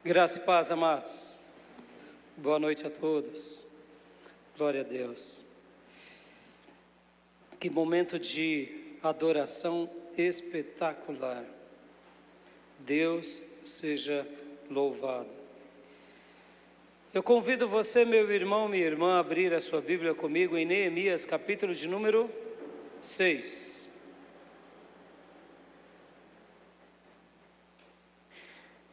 Graça e paz, amados. Boa noite a todos. Glória a Deus. Que momento de adoração espetacular. Deus seja louvado. Eu convido você, meu irmão, minha irmã, a abrir a sua Bíblia comigo em Neemias, capítulo de número 6.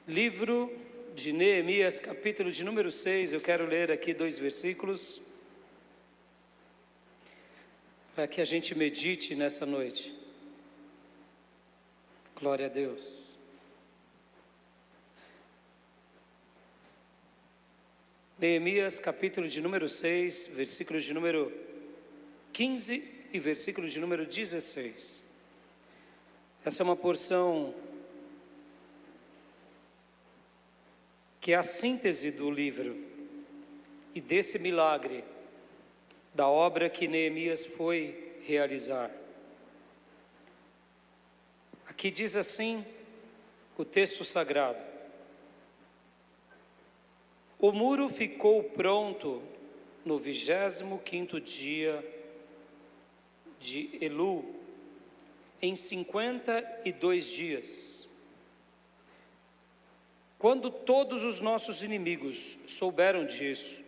Livro de Neemias, capítulo de número 6, eu quero ler aqui 2 versículos, para que a gente medite nessa noite. Glória a Deus. Neemias, capítulo de número 6, versículos de número 15 e versículo de número 16. Essa é uma porção que é a síntese do livro e desse milagre, da obra que Neemias foi realizar. Aqui diz assim o texto sagrado: o muro ficou pronto no 25º dia de Elul, em 52 dias. Quando todos os nossos inimigos souberam disso,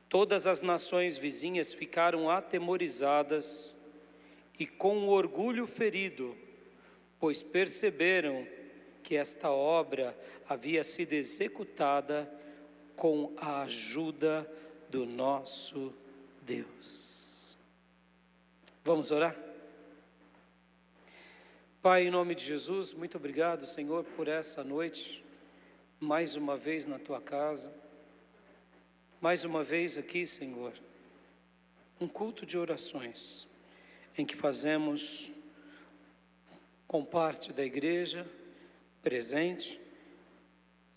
todas as nações vizinhas ficaram atemorizadas e com orgulho ferido, pois perceberam que esta obra havia sido executada com a ajuda do nosso Deus. Vamos orar? Pai, em nome de Jesus, muito obrigado, Senhor, por essa noite, mais uma vez na Tua casa, mais uma vez aqui, Senhor, um culto de orações, em que fazemos com parte da igreja, presente,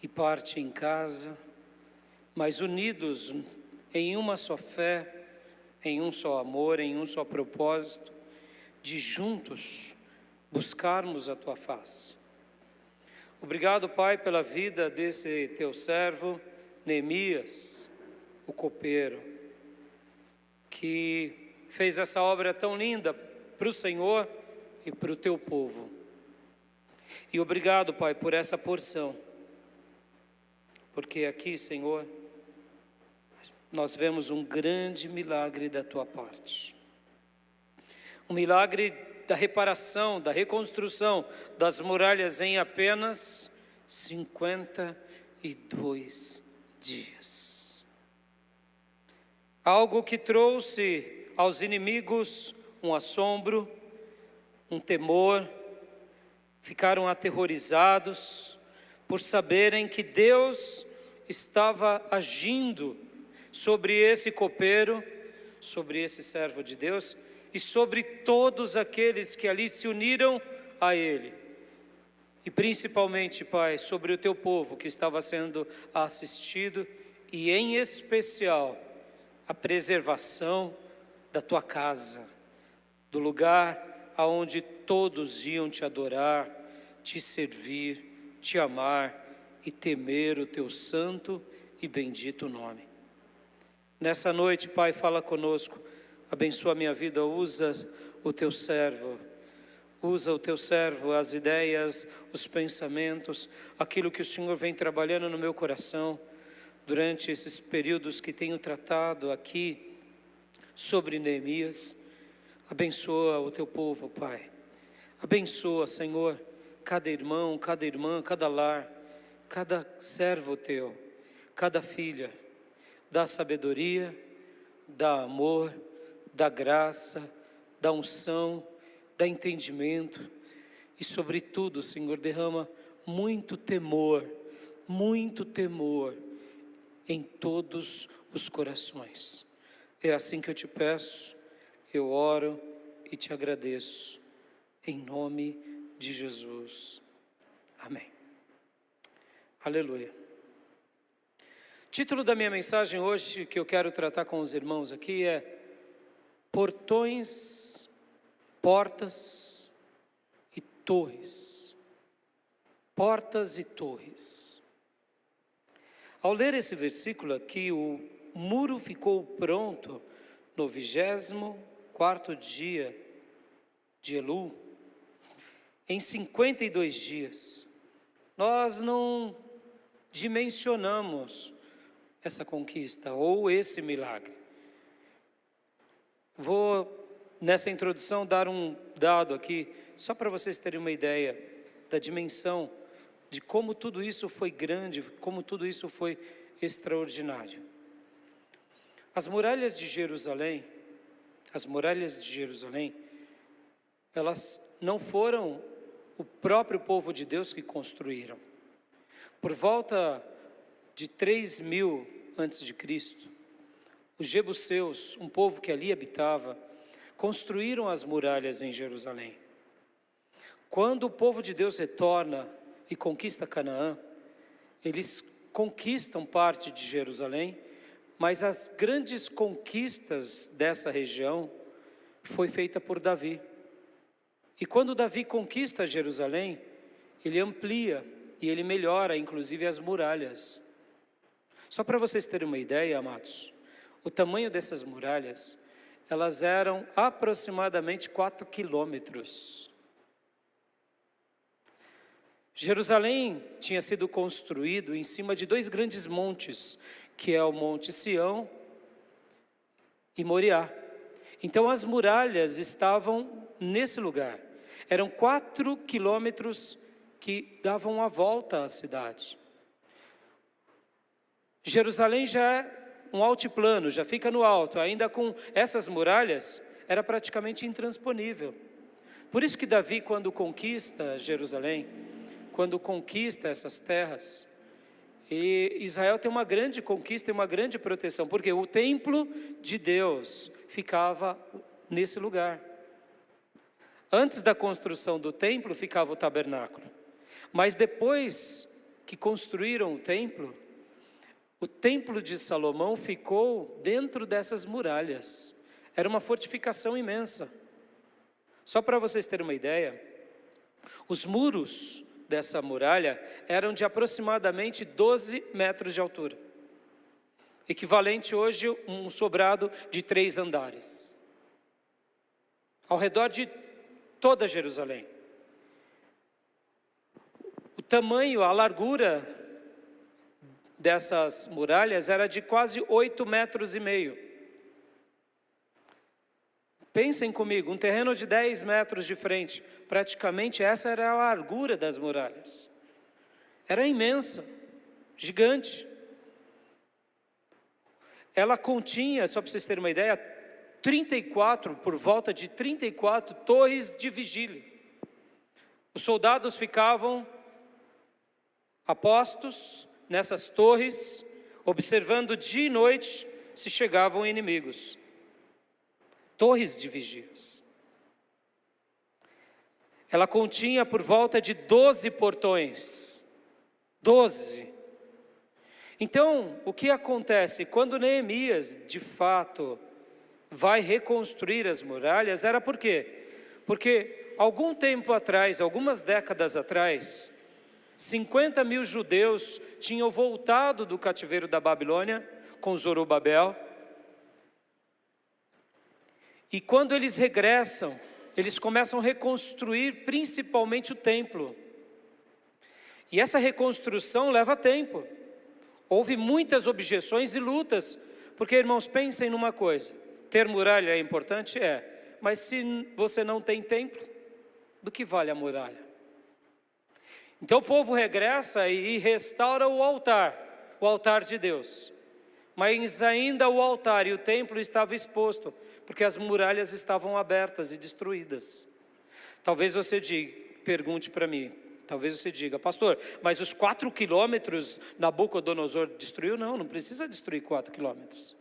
e parte em casa, mas unidos em uma só fé, em um só amor, em um só propósito, de juntos buscarmos a Tua face. Obrigado, Pai, pela vida desse Teu servo, Neemias, o copeiro, que fez essa obra tão linda para o Senhor e para o Teu povo. E obrigado, Pai, por essa porção, porque aqui, Senhor, nós vemos um grande milagre da Tua parte. Um milagre da reparação, da reconstrução das muralhas em apenas 52 dias. Algo que trouxe aos inimigos um assombro, um temor, ficaram aterrorizados por saberem que Deus estava agindo sobre esse copeiro, sobre esse servo de Deus, e sobre todos aqueles que ali se uniram a Ele. E principalmente, Pai, sobre o Teu povo que estava sendo assistido, e em especial, a preservação da Tua casa, do lugar aonde todos iam Te adorar, Te servir, Te amar e temer o Teu santo e bendito nome. Nessa noite, Pai, fala conosco. Abençoa a minha vida, usa o Teu servo, as ideias, os pensamentos, aquilo que o Senhor vem trabalhando no meu coração, durante esses períodos que tenho tratado aqui, sobre Neemias. Abençoa o Teu povo, Pai, abençoa, Senhor, cada irmão, cada irmã, cada lar, cada servo Teu, cada filha, dá sabedoria, dá amor, da graça, da unção, da entendimento e sobretudo, Senhor, derrama muito temor em todos os corações. É assim que eu Te peço, eu oro e Te agradeço, em nome de Jesus. Amém. Aleluia. Título da minha mensagem hoje, que eu quero tratar com os irmãos aqui, é portões, portas e torres. Portas e torres. Ao ler esse versículo aqui, o muro ficou pronto no 24º dia de Elul, em 52 dias. Nós não dimensionamos essa conquista ou esse milagre. Vou, nessa introdução, dar um dado aqui, só para vocês terem uma ideia da dimensão de como tudo isso foi grande, como tudo isso foi extraordinário. As muralhas de Jerusalém, elas não foram o próprio povo de Deus que construíram. Por volta de 3000 a.C., os jebuseus, um povo que ali habitava, construíram as muralhas em Jerusalém. Quando o povo de Deus retorna e conquista Canaã, eles conquistam parte de Jerusalém, mas as grandes conquistas dessa região foi feita por Davi. E quando Davi conquista Jerusalém, ele amplia e ele melhora, inclusive, as muralhas. Só para vocês terem uma ideia, amados, o tamanho dessas muralhas, elas eram aproximadamente 4 quilômetros. Jerusalém tinha sido construído em cima de 2 grandes montes, que é o Monte Sião e Moriá. Então as muralhas estavam nesse lugar. Eram 4 quilômetros que davam a volta à cidade. Jerusalém já é um altiplano, já fica no alto, ainda com essas muralhas, era praticamente intransponível. Por isso que Davi, quando conquista Jerusalém, quando conquista essas terras, e Israel tem uma grande conquista e uma grande proteção, porque o templo de Deus ficava nesse lugar. Antes da construção do templo ficava o tabernáculo, mas depois que construíram o templo de Salomão ficou dentro dessas muralhas. Era uma fortificação imensa. Só para vocês terem uma ideia, os muros dessa muralha eram de aproximadamente 12 metros de altura, equivalente hoje a um sobrado de 3 andares, ao redor de toda Jerusalém. O tamanho, a largura dessas muralhas era de quase 8,5 metros. Pensem comigo, um terreno de 10 metros de frente, praticamente essa era a largura das muralhas. Era imensa, gigante. Ela continha, só para vocês terem uma ideia, por volta de 34 torres de vigília. Os soldados ficavam apostos nessas torres, observando dia e noite se chegavam inimigos. Torres de vigias. Ela continha por volta de 12 portões. 12. Então, o que acontece? Quando Neemias, de fato, vai reconstruir as muralhas, era por quê? Porque algum tempo atrás, algumas décadas atrás, 50.000 judeus tinham voltado do cativeiro da Babilônia com Zorobabel. E quando eles regressam, eles começam a reconstruir principalmente o templo. E essa reconstrução leva tempo. Houve muitas objeções e lutas, porque, irmãos, pensem numa coisa: ter muralha é importante? É. Mas se você não tem templo, do que vale a muralha? Então o povo regressa e restaura o altar de Deus. Mas ainda o altar e o templo estavam expostos, porque as muralhas estavam abertas e destruídas. Talvez você pergunte para mim, talvez você diga: pastor, mas os 4 quilômetros Nabucodonosor destruiu? Não precisa destruir 4 quilômetros.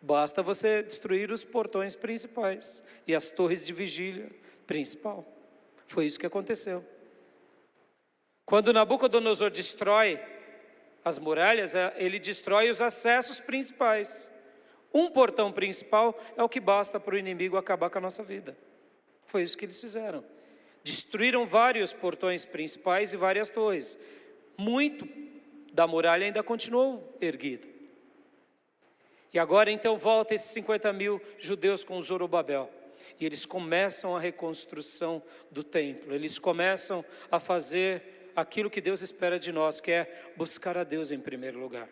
Basta você destruir os portões principais e as torres de vigília principal. Foi isso que aconteceu. Quando Nabucodonosor destrói as muralhas, ele destrói os acessos principais. Um portão principal é o que basta para o inimigo acabar com a nossa vida. Foi isso que eles fizeram. Destruíram vários portões principais e várias torres. Muito da muralha ainda continuou erguida. E agora então volta esses 50 mil judeus com Zorobabel. E eles começam a reconstrução do templo. Eles começam a fazer aquilo que Deus espera de nós, que é buscar a Deus em primeiro lugar.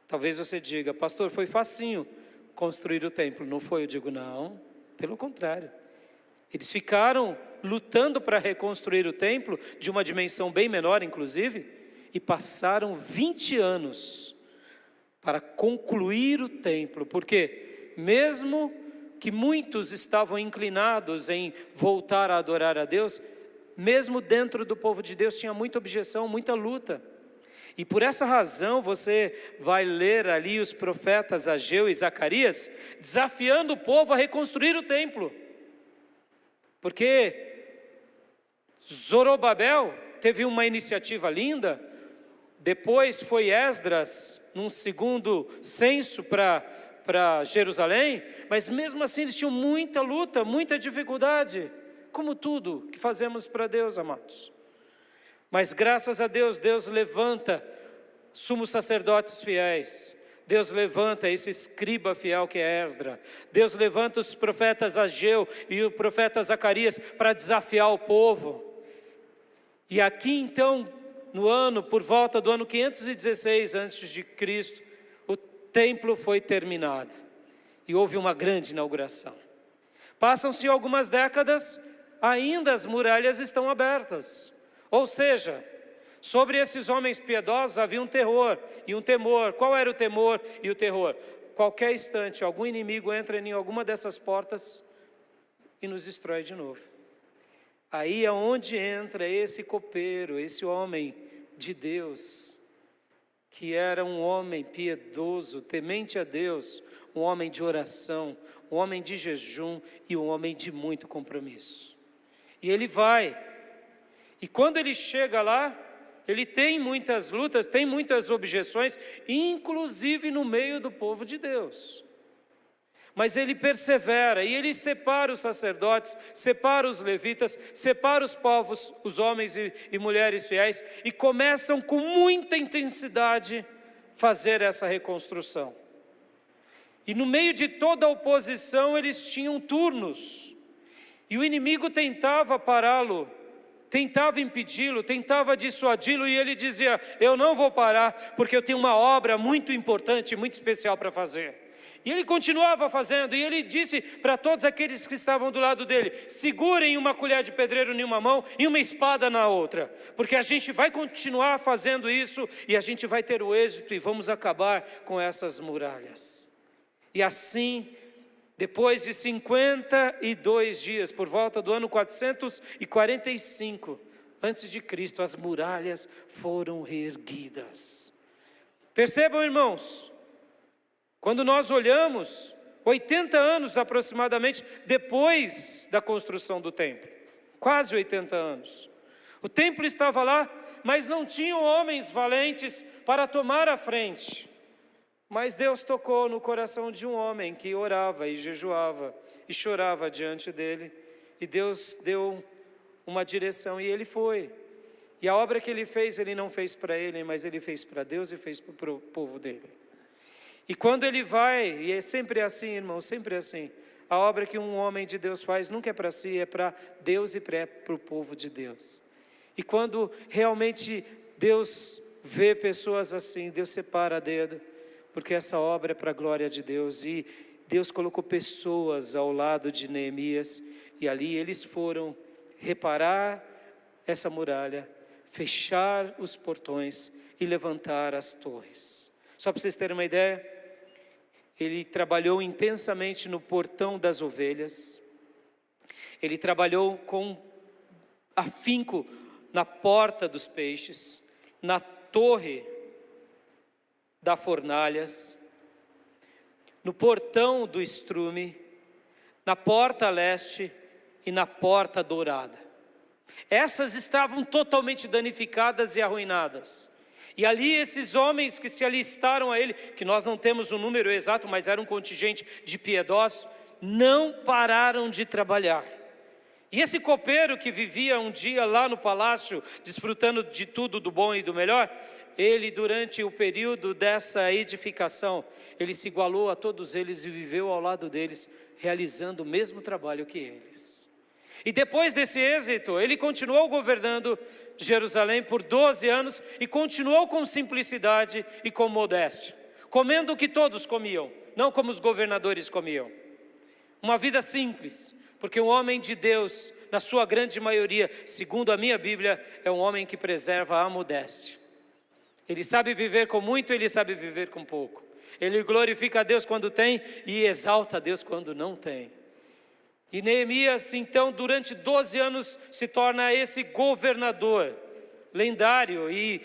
Talvez você diga: pastor, foi facinho construir o templo. Não foi? Eu digo: não, pelo contrário. Eles ficaram lutando para reconstruir o templo, de uma dimensão bem menor inclusive, e passaram 20 anos para concluir o templo, porque mesmo que muitos estavam inclinados em voltar a adorar a Deus, mesmo dentro do povo de Deus tinha muita objeção, muita luta. E por essa razão você vai ler ali os profetas Ageu e Zacarias desafiando o povo a reconstruir o templo, porque Zorobabel teve uma iniciativa linda. Depois foi Esdras, num segundo censo para Jerusalém, mas mesmo assim eles tinham muita luta, muita dificuldade, como tudo que fazemos para Deus, amados. Mas graças a Deus, Deus levanta sumos sacerdotes fiéis, Deus levanta esse escriba fiel que é Esdras, Deus levanta os profetas Ageu e o profeta Zacarias para desafiar o povo. E aqui então, por volta do ano 516 a.C., o templo foi terminado e houve uma grande inauguração. Passam-se algumas décadas, ainda as muralhas estão abertas, ou seja, sobre esses homens piedosos havia um terror e um temor. Qual era o temor e o terror? Qualquer instante algum inimigo entra em alguma dessas portas e nos destrói de novo. Aí é onde entra esse copeiro, esse homem de Deus, que era um homem piedoso, temente a Deus, um homem de oração, um homem de jejum e um homem de muito compromisso. E ele vai, e quando ele chega lá, ele tem muitas lutas, tem muitas objeções, inclusive no meio do povo de Deus. Mas ele persevera e ele separa os sacerdotes, separa os levitas, separa os povos, os homens e mulheres fiéis, e começam com muita intensidade fazer essa reconstrução. E no meio de toda a oposição eles tinham turnos, e o inimigo tentava pará-lo, tentava impedi-lo, tentava dissuadi-lo, e ele dizia: eu não vou parar, porque eu tenho uma obra muito importante, muito especial para fazer. E ele continuava fazendo, e ele disse para todos aqueles que estavam do lado dele: segurem uma colher de pedreiro em uma mão e uma espada na outra, porque a gente vai continuar fazendo isso, e a gente vai ter o êxito, e vamos acabar com essas muralhas. E assim, depois de 52 dias, por volta do ano 445 a.C., as muralhas foram reerguidas. Percebam, irmãos, quando nós olhamos, 80 anos aproximadamente depois da construção do templo, quase 80 anos, o templo estava lá, mas não tinham homens valentes para tomar a frente. Mas Deus tocou no coração de um homem que orava e jejuava e chorava diante dele, e Deus deu uma direção e ele foi. E a obra que ele fez, ele não fez para ele, mas ele fez para Deus e fez para o povo dele. E quando ele vai, e é sempre assim, irmão, sempre assim, a obra que um homem de Deus faz nunca é para si, é para Deus e para o povo de Deus. E quando realmente Deus vê pessoas assim, Deus separa a dedo, porque essa obra é para a glória de Deus. E Deus colocou pessoas ao lado de Neemias, e ali eles foram reparar essa muralha, fechar os portões e levantar as torres. Só para vocês terem uma ideia, ele trabalhou intensamente no portão das ovelhas, ele trabalhou com afinco na porta dos peixes, na torre da fornalhas, no portão do estrume, na porta leste e na porta dourada. Essas estavam totalmente danificadas e arruinadas. E ali esses homens que se alistaram a ele, que nós não temos o número exato, mas era um contingente de piedosos, não pararam de trabalhar. E esse copeiro que vivia um dia lá no palácio, desfrutando de tudo do bom e do melhor, ele, durante o período dessa edificação, ele se igualou a todos eles e viveu ao lado deles, realizando o mesmo trabalho que eles. E depois desse êxito, ele continuou governando Jerusalém por 12 anos e continuou com simplicidade e com modéstia, comendo o que todos comiam, não como os governadores comiam. Uma vida simples, porque um homem de Deus, na sua grande maioria, segundo a minha Bíblia, é um homem que preserva a modéstia. Ele sabe viver com muito, ele sabe viver com pouco. Ele glorifica a Deus quando tem e exalta a Deus quando não tem. E Neemias, então, durante 12 anos, se torna esse governador lendário e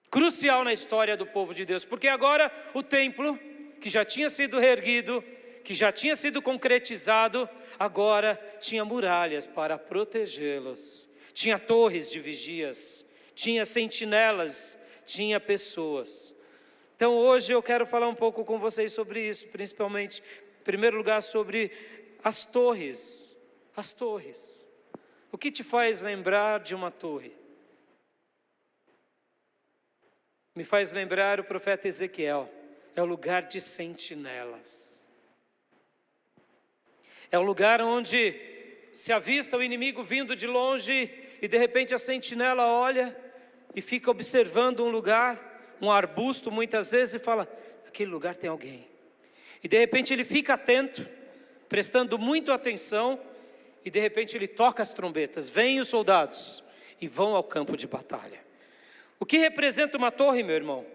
crucial na história do povo de Deus. Porque agora o templo, que já tinha sido reerguido, que já tinha sido concretizado, agora tinha muralhas para protegê-los. Tinha torres de vigias, tinha sentinelas, tinha pessoas. Então hoje eu quero falar um pouco com vocês sobre isso, principalmente, em primeiro lugar, sobre as torres. As torres. O que te faz lembrar de uma torre? Me faz lembrar o profeta Ezequiel. É o lugar de sentinelas. É o lugar onde se avista o inimigo vindo de longe e de repente a sentinela olha e fica observando um lugar, um arbusto muitas vezes, e fala: aquele lugar tem alguém. E de repente ele fica atento, prestando muito atenção, e de repente ele toca as trombetas, vêm os soldados e vão ao campo de batalha. O que representa uma torre, meu irmão?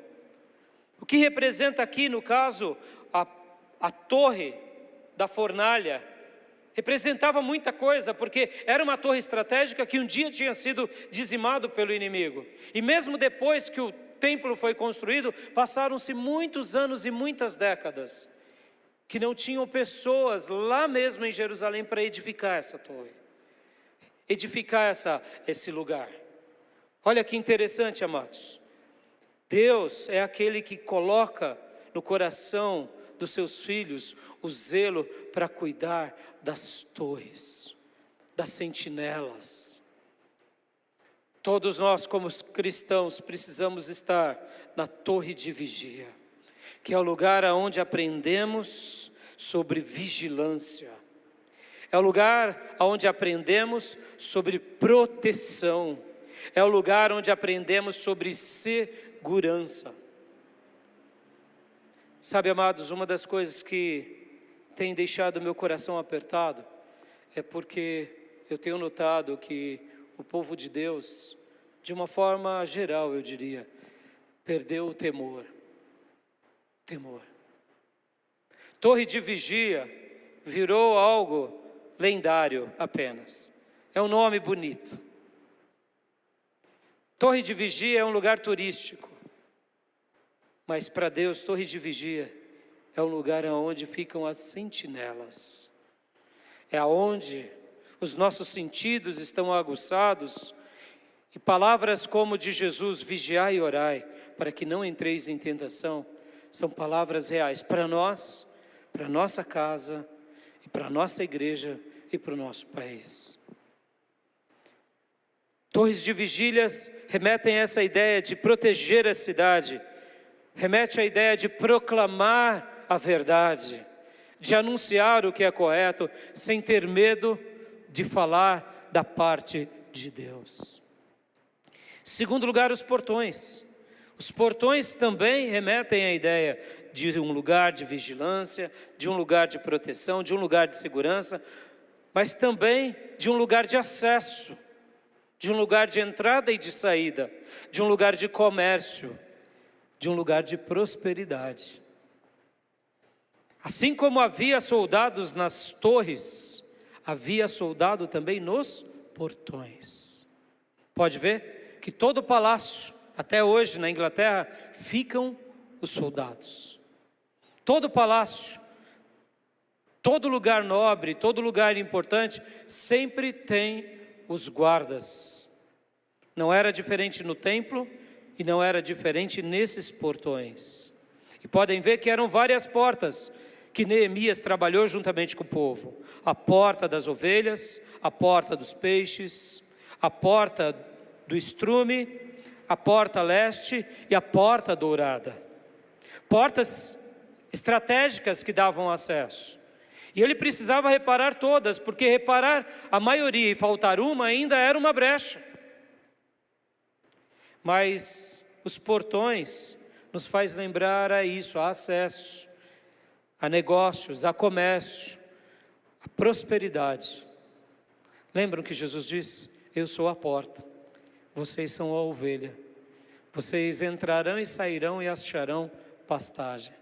O que representa aqui, no caso, a torre da fornalha, representava muita coisa, porque era uma torre estratégica que um dia tinha sido dizimado pelo inimigo. E mesmo depois que o templo foi construído, passaram-se muitos anos e muitas décadas, que não tinham pessoas lá mesmo em Jerusalém para edificar essa torre, edificar esse lugar. Olha que interessante, amados. Deus é aquele que coloca no coração dos seus filhos o zelo para cuidar das torres, das sentinelas. Todos nós, como cristãos, precisamos estar na torre de vigia, que é o lugar onde aprendemos sobre vigilância, é o lugar onde aprendemos sobre proteção, é o lugar onde aprendemos sobre segurança. Sabe, amados, uma das coisas que tem deixado meu coração apertado é porque eu tenho notado que o povo de Deus, de uma forma geral, eu diria, perdeu o temor. Torre de vigia virou algo lendário apenas. É um nome bonito. Torre de vigia é um lugar turístico. Mas para Deus, torre de vigia é um lugar onde ficam as sentinelas. É onde os nossos sentidos estão aguçados. E palavras como de Jesus, vigiai e orai, para que não entreis em tentação, são palavras reais para nós, para a nossa casa, e para a nossa igreja e para o nosso país. Torres de vigílias remetem a essa ideia de proteger a cidade, remete à ideia de proclamar a verdade, de anunciar o que é correto, sem ter medo de falar da parte de Deus. Segundo lugar, os portões. Os portões também remetem à ideia de um lugar de vigilância, de um lugar de proteção, de um lugar de segurança, mas também de um lugar de acesso, de um lugar de entrada e de saída, de um lugar de comércio, de um lugar de prosperidade. Assim como havia soldados nas torres, havia soldado também nos portões. Pode ver que todo palácio, até hoje na Inglaterra, ficam os soldados. Todo palácio, todo lugar nobre, todo lugar importante, sempre tem os guardas. Não era diferente no templo e não era diferente nesses portões. E podem ver que eram várias portas que Neemias trabalhou juntamente com o povo. A porta das ovelhas, a porta dos peixes, a porta do estrume, a porta leste e a porta dourada. Portas estratégicas que davam acesso. E ele precisava reparar todas, porque reparar a maioria e faltar uma ainda era uma brecha. Mas os portões nos faz lembrar a isso, a acesso, a negócios, a comércio, a prosperidade. Lembram que Jesus disse: eu sou a porta, vocês são a ovelha. Vocês entrarão e sairão e acharão pastagem.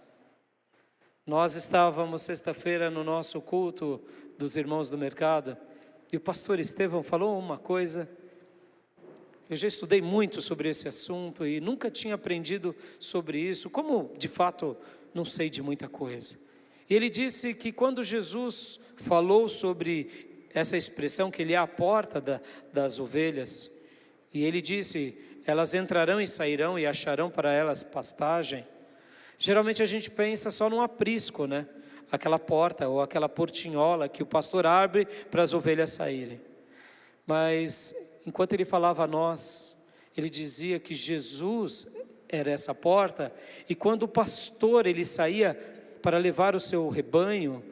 Nós estávamos sexta-feira no nosso culto dos irmãos do mercado, e o pastor Estevão falou uma coisa. Eu já estudei muito sobre esse assunto e nunca tinha aprendido sobre isso, como de fato não sei de muita coisa. E ele disse que quando Jesus falou sobre essa expressão, que ele é a porta das ovelhas, e ele disse: elas entrarão e sairão e acharão para elas pastagem. Geralmente a gente pensa só num aprisco, né? Aquela porta ou aquela portinhola que o pastor abre para as ovelhas saírem. Mas enquanto ele falava a nós, ele dizia que Jesus era essa porta, e quando o pastor ele saía para levar o seu rebanho,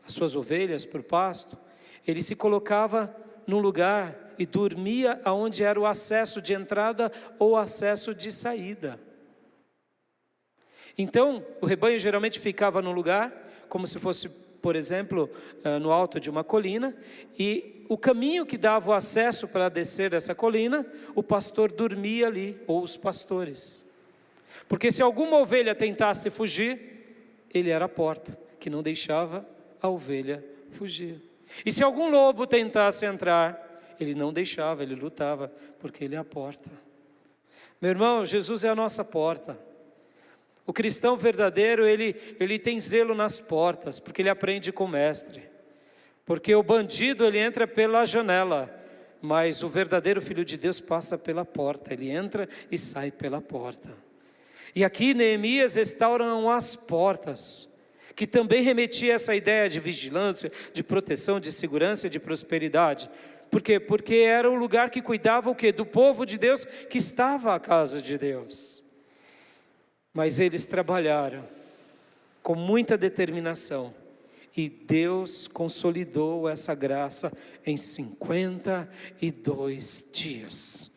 as suas ovelhas para o pasto, ele se colocava num lugar e dormia aonde era o acesso de entrada ou acesso de saída. Então, o rebanho geralmente ficava num lugar, como se fosse, por exemplo, no alto de uma colina, e o caminho que dava o acesso para descer essa colina, o pastor dormia ali, ou os pastores. Porque se alguma ovelha tentasse fugir, ele era a porta, que não deixava a ovelha fugir. E se algum lobo tentasse entrar, ele não deixava, ele lutava, porque ele é a porta. Meu irmão, Jesus é a nossa porta. O cristão verdadeiro, ele tem zelo nas portas, porque ele aprende com o mestre. Porque o bandido, ele entra pela janela, mas o verdadeiro filho de Deus passa pela porta, ele entra e sai pela porta. E aqui Neemias restauram as portas, que também remetia a essa ideia de vigilância, de proteção, de segurança, de prosperidade. Por quê? Porque era o lugar que cuidava o quê? Do povo de Deus, que estava à casa de Deus. Mas eles trabalharam com muita determinação, e Deus consolidou essa graça em 52 dias.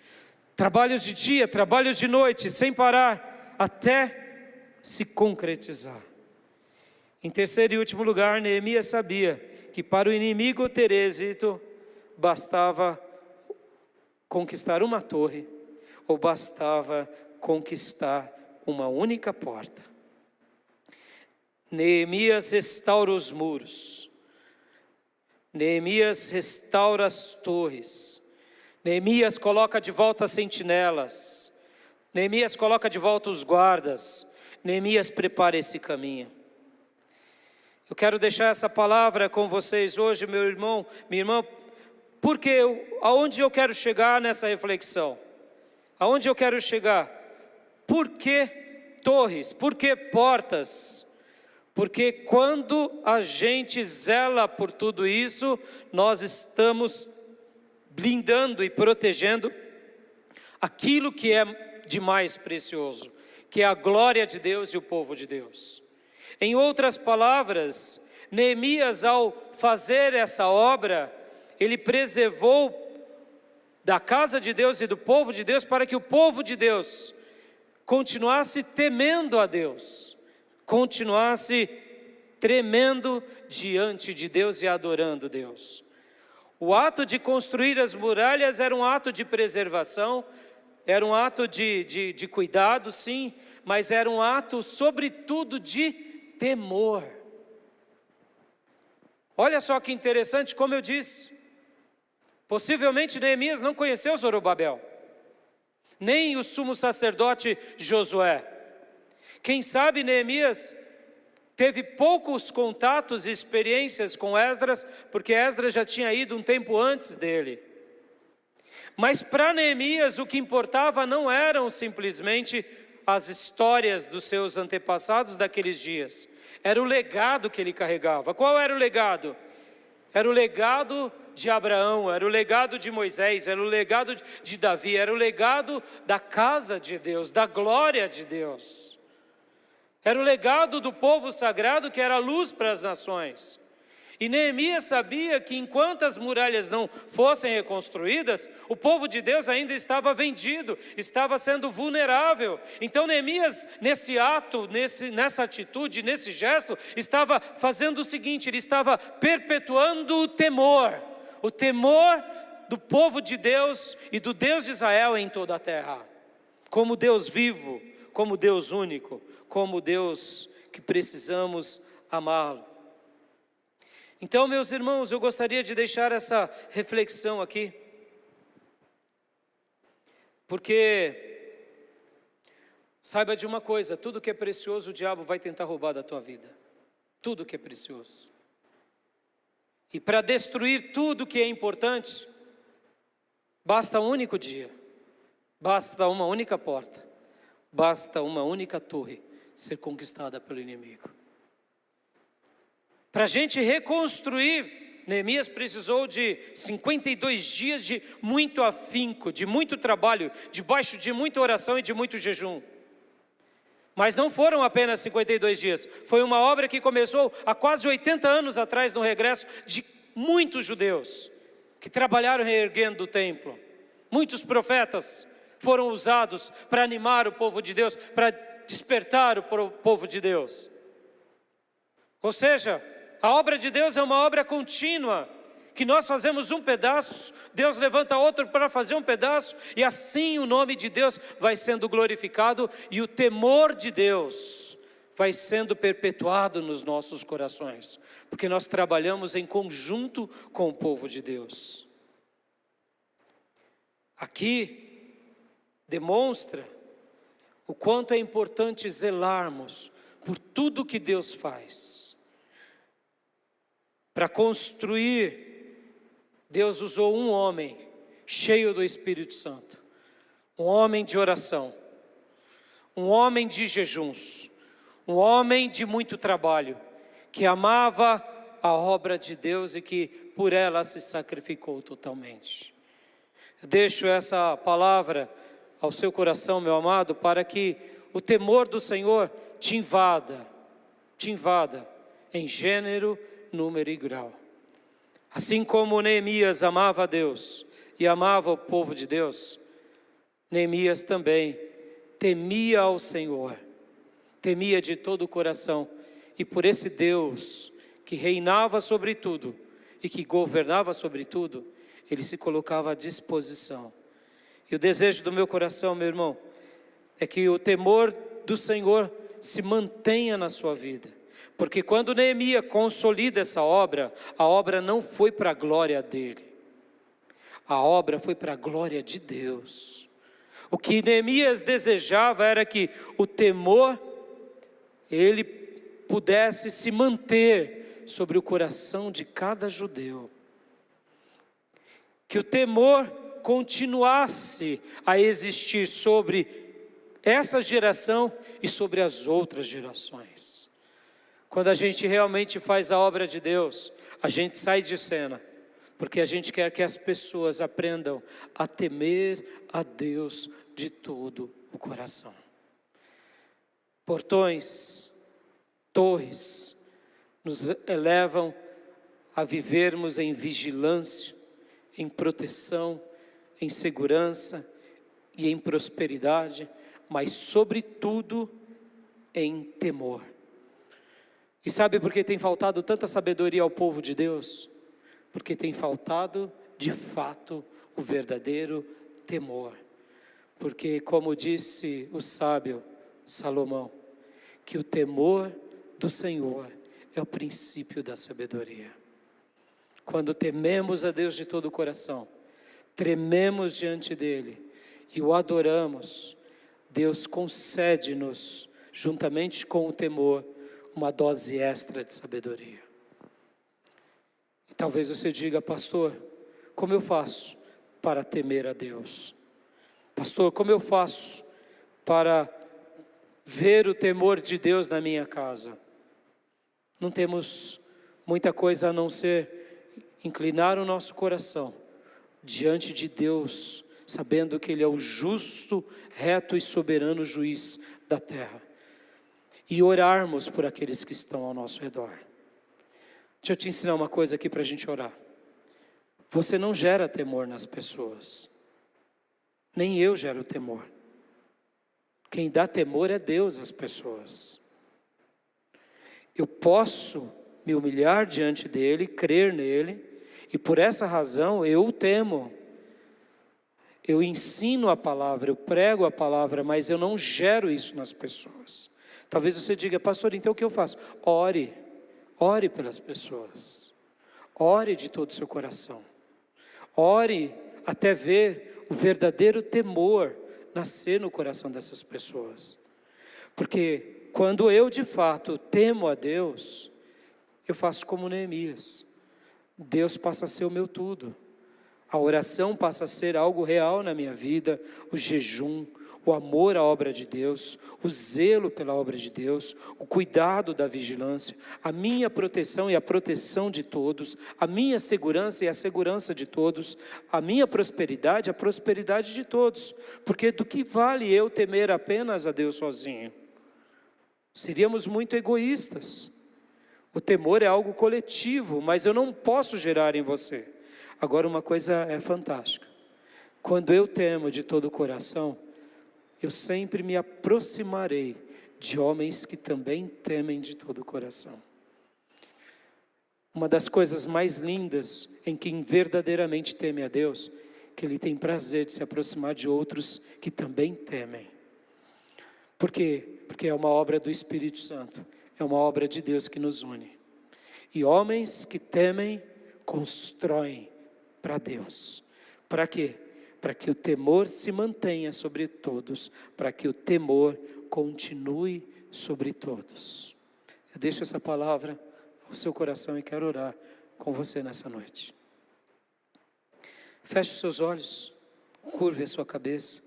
Trabalhos de dia, trabalhos de noite, sem parar, até se concretizar. Em terceiro e último lugar, Neemias sabia que para o inimigo ter êxito, bastava conquistar uma torre, ou bastava conquistar uma única porta. Neemias restaura os muros, Neemias restaura as torres, Neemias coloca de volta as sentinelas, Neemias coloca de volta os guardas, Neemias prepara esse caminho. Eu quero deixar essa palavra com vocês hoje, meu irmão, minha irmã, porque aonde eu quero chegar nessa reflexão? Aonde eu quero chegar? Por que torres? Por que portas? Porque quando a gente zela por tudo isso, nós estamos blindando e protegendo aquilo que é de mais precioso, que é a glória de Deus e o povo de Deus. Em outras palavras, Neemias, ao fazer essa obra, ele preservou da casa de Deus e do povo de Deus, para que o povo de Deus continuasse temendo a Deus, continuasse tremendo diante de Deus e adorando Deus. O ato de construir as muralhas era um ato de preservação, era um ato de cuidado, sim, mas era um ato, sobretudo, de temor. Olha só que interessante, como eu disse, possivelmente Neemias não conheceu Zorobabel, nem o sumo sacerdote Josué. Quem sabe Neemias teve poucos contatos e experiências com Esdras, porque Esdras já tinha ido um tempo antes dele. Mas para Neemias o que importava não eram simplesmente as histórias dos seus antepassados daqueles dias, era o legado que ele carregava. Qual era o legado? era o legado de Abraão, era o legado de Moisés, era o legado de Davi, era o legado da casa de Deus, da glória de Deus. Era o legado do povo sagrado que era luz para as nações. E Neemias sabia que enquanto as muralhas não fossem reconstruídas, o povo de Deus ainda estava vendido, estava sendo vulnerável. Então Neemias, nesse ato, nessa atitude, nesse gesto, estava fazendo o seguinte: ele estava perpetuando o temor do povo de Deus e do Deus de Israel em toda a terra, como Deus vivo, como Deus único, como Deus que precisamos amá-lo. Então, meus irmãos, eu gostaria de deixar essa reflexão aqui, porque saiba de uma coisa: tudo que é precioso o diabo vai tentar roubar da tua vida, tudo que é precioso. E para destruir tudo que é importante, basta um único dia, basta uma única porta, basta uma única torre ser conquistada pelo inimigo. Para a gente reconstruir, Neemias precisou de 52 dias de muito afinco, de muito trabalho, debaixo de muita oração e de muito jejum. Mas não foram apenas 52 dias, foi uma obra que começou há quase 80 anos atrás, no regresso de muitos judeus, que trabalharam reerguendo o templo. Muitos profetas foram usados para animar o povo de Deus, para despertar o povo de Deus. Ou seja, a obra de Deus é uma obra contínua, que nós fazemos um pedaço, Deus levanta outro para fazer um pedaço, e assim o nome de Deus vai sendo glorificado, e o temor de Deus vai sendo perpetuado nos nossos corações, porque nós trabalhamos em conjunto com o povo de Deus. Aqui demonstra o quanto é importante zelarmos por tudo que Deus faz. Para construir, Deus usou um homem cheio do Espírito Santo, um homem de oração, um homem de jejuns, um homem de muito trabalho, que amava a obra de Deus e que por ela se sacrificou totalmente. Eu deixo essa palavra ao seu coração, meu amado, para que o temor do Senhor te invada em gênero, número e grau. Assim como Neemias amava a Deus e amava o povo de Deus, Neemias também temia ao Senhor, temia de todo o coração, e por esse Deus que reinava sobre tudo e que governava sobre tudo, ele se colocava à disposição. E o desejo do meu coração, meu irmão, é que o temor do Senhor se mantenha na sua vida. Porque quando Neemias consolida essa obra, a obra não foi para a glória dele, a obra foi para a glória de Deus. O que Neemias desejava era que o temor, ele pudesse se manter sobre o coração de cada judeu, que o temor continuasse a existir sobre essa geração e sobre as outras gerações. Quando a gente realmente faz a obra de Deus, a gente sai de cena, porque a gente quer que as pessoas aprendam a temer a Deus de todo o coração. Portões, torres, nos elevam a vivermos em vigilância, em proteção, em segurança e em prosperidade, mas sobretudo em temor. E sabe por que tem faltado tanta sabedoria ao povo de Deus? Porque tem faltado, de fato, o verdadeiro temor. Porque, como disse o sábio Salomão, que o temor do Senhor é o princípio da sabedoria. Quando tememos a Deus de todo o coração, trememos diante dEle e o adoramos, Deus concede-nos, juntamente com o temor, uma dose extra de sabedoria. E talvez você diga: pastor, como eu faço para temer a Deus? Pastor, como eu faço para ver o temor de Deus na minha casa? Não temos muita coisa a não ser inclinar o nosso coração diante de Deus, sabendo que Ele é o justo, reto e soberano juiz da terra, e orarmos por aqueles que estão ao nosso redor. Deixa eu te ensinar uma coisa aqui para a gente orar. Você não gera temor nas pessoas, nem eu gero temor. Quem dá temor é Deus às pessoas. Eu posso me humilhar diante dEle, crer nele, e por essa razão eu o temo. Eu ensino a palavra, eu prego a palavra, mas eu não gero isso nas pessoas. Talvez você diga: pastor, então o que eu faço? Ore pelas pessoas, ore de todo o seu coração, ore até ver o verdadeiro temor nascer no coração dessas pessoas, porque quando eu de fato temo a Deus, eu faço como Neemias, Deus passa a ser o meu tudo, a oração passa a ser algo real na minha vida, o jejum, o amor à obra de Deus, o zelo pela obra de Deus, o cuidado da vigilância, a minha proteção e a proteção de todos, a minha segurança e a segurança de todos, a minha prosperidade e a prosperidade de todos, porque do que vale eu temer apenas a Deus sozinho? Seríamos muito egoístas. O temor é algo coletivo, mas eu não posso gerar em você. Agora, uma coisa é fantástica: quando eu temo de todo o coração, eu sempre me aproximarei de homens que também temem de todo o coração. Uma das coisas mais lindas em quem verdadeiramente teme a Deus, que ele tem prazer de se aproximar de outros que também temem. Por quê? Porque é uma obra do Espírito Santo, é uma obra de Deus que nos une. E homens que temem, constroem para Deus. Para quê? Para que o temor se mantenha sobre todos, para que o temor continue sobre todos. Eu deixo essa palavra ao seu coração e quero orar com você nessa noite. Feche os seus olhos, curve a sua cabeça.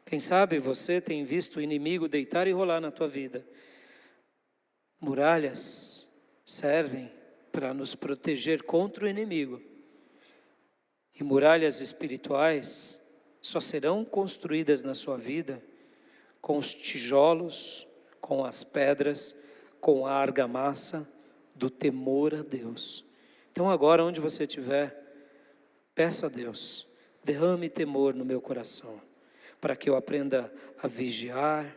Quem sabe você tem visto o inimigo deitar e rolar na tua vida. Muralhas servem para nos proteger contra o inimigo. E muralhas espirituais só serão construídas na sua vida com os tijolos, com as pedras, com a argamassa do temor a Deus. Então agora, onde você estiver, peça a Deus: derrame temor no meu coração, para que eu aprenda a vigiar,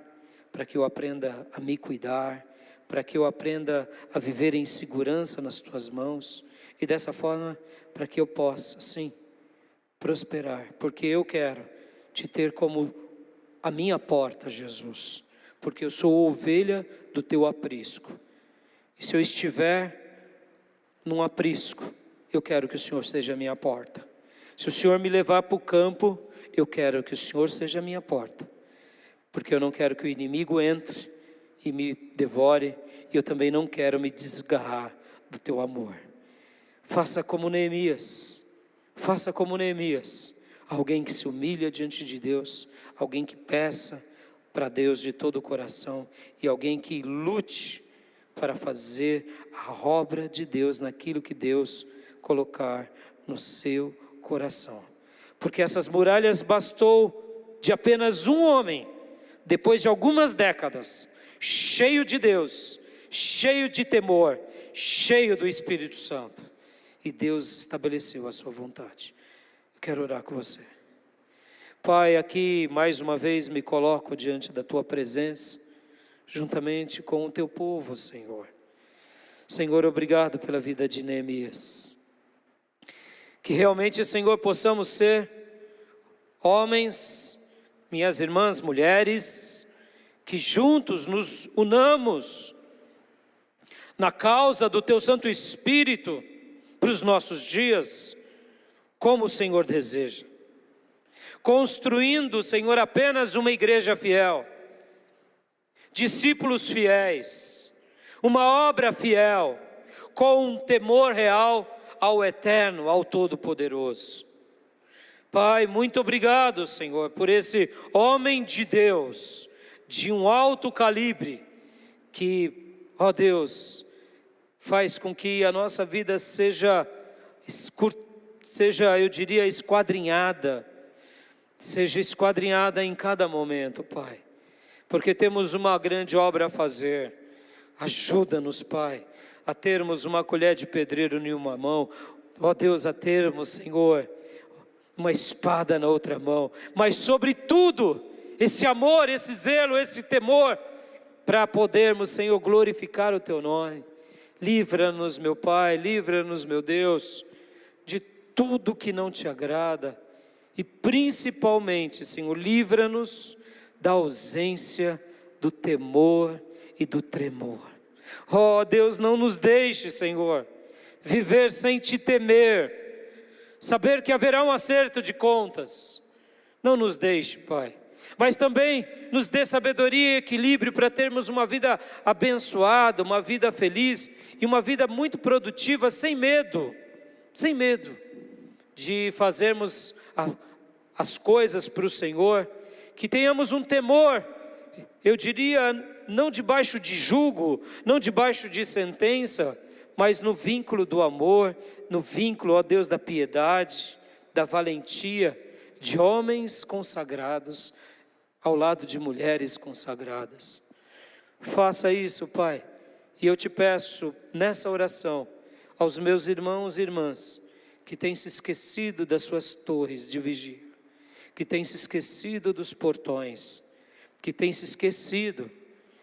para que eu aprenda a me cuidar, para que eu aprenda a viver em segurança nas tuas mãos, e dessa forma, para que eu possa, sim, prosperar, porque eu quero te ter como a minha porta, Jesus, porque eu sou ovelha do teu aprisco, e se eu estiver num aprisco, eu quero que o Senhor seja a minha porta. Se o Senhor me levar para o campo, eu quero que o Senhor seja a minha porta, porque eu não quero que o inimigo entre e me devore, e eu também não quero me desgarrar do teu amor. Faça como Neemias, alguém que se humilha diante de Deus, alguém que peça para Deus de todo o coração, e alguém que lute para fazer a obra de Deus naquilo que Deus colocar no seu coração. Porque essas muralhas bastou de apenas um homem, depois de algumas décadas, cheio de Deus, cheio de temor, cheio do Espírito Santo, e Deus estabeleceu a sua vontade. Eu quero orar com você. Pai, aqui mais uma vez me coloco diante da tua presença, juntamente com o teu povo, Senhor. Senhor, obrigado pela vida de Neemias. Que realmente, Senhor, possamos ser homens, minhas irmãs, mulheres, que juntos nos unamos na causa do teu Santo Espírito para os nossos dias, como o Senhor deseja. Construindo, Senhor, apenas uma igreja fiel, discípulos fiéis, uma obra fiel, com um temor real ao Eterno, ao Todo-Poderoso. Pai, muito obrigado, Senhor, por esse homem de Deus, de um alto calibre, que, ó Deus, faz com que a nossa vida seja, eu diria, esquadrinhada em cada momento, Pai, porque temos uma grande obra a fazer. Ajuda-nos, Pai, a termos uma colher de pedreiro em uma mão, ó Deus, a termos, Senhor, uma espada na outra mão, mas sobretudo, esse amor, esse zelo, esse temor, para podermos, Senhor, glorificar o Teu nome. Livra-nos, meu Pai, livra-nos, meu Deus, de tudo que não Te agrada, e principalmente, Senhor, livra-nos da ausência do temor e do tremor. Oh Deus, não nos deixe, Senhor, viver sem Te temer, saber que haverá um acerto de contas. Não nos deixe, Pai, mas também nos dê sabedoria e equilíbrio para termos uma vida abençoada, uma vida feliz e uma vida muito produtiva, sem medo de fazermos as coisas para o Senhor, que tenhamos um temor, eu diria, não debaixo de julgo, não debaixo de sentença, mas no vínculo do amor, no vínculo, ó Deus, da piedade, da valentia, de homens consagrados, ao lado de mulheres consagradas. Faça isso, Pai, e eu Te peço, nessa oração, aos meus irmãos e irmãs, que têm se esquecido das suas torres de vigia, que têm se esquecido dos portões, que têm se esquecido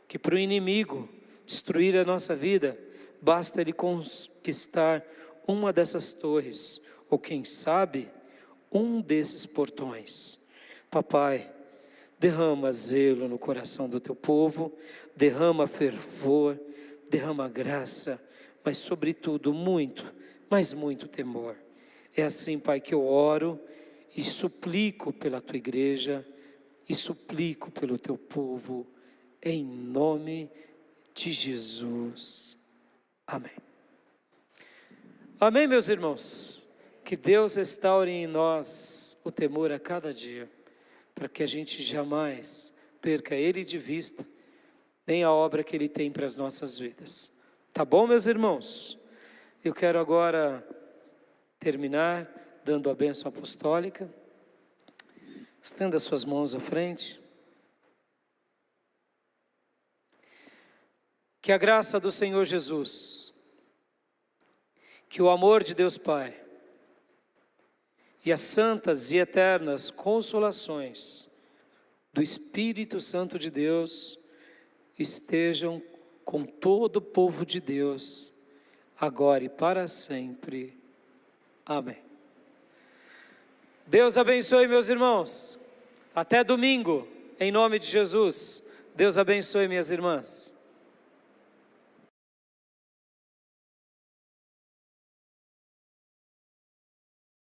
que para o inimigo destruir a nossa vida, basta ele conquistar uma dessas torres, ou quem sabe, um desses portões. Papai, derrama zelo no coração do Teu povo, derrama fervor, derrama graça, mas sobretudo muito, mas muito temor. É assim, Pai, que eu oro e suplico pela Tua igreja, e suplico pelo Teu povo, em nome de Jesus. Amém. Amém, meus irmãos. Que Deus restaure em nós o temor a cada dia, para que a gente jamais perca Ele de vista, nem a obra que Ele tem para as nossas vidas. Tá bom, meus irmãos? Eu quero agora terminar dando a bênção apostólica. Estenda suas mãos à frente. Que a graça do Senhor Jesus, que o amor de Deus Pai e as santas e eternas consolações do Espírito Santo de Deus estejam com todo o povo de Deus, agora e para sempre. Amém. Deus abençoe, meus irmãos. Até domingo, em nome de Jesus. Deus abençoe, minhas irmãs.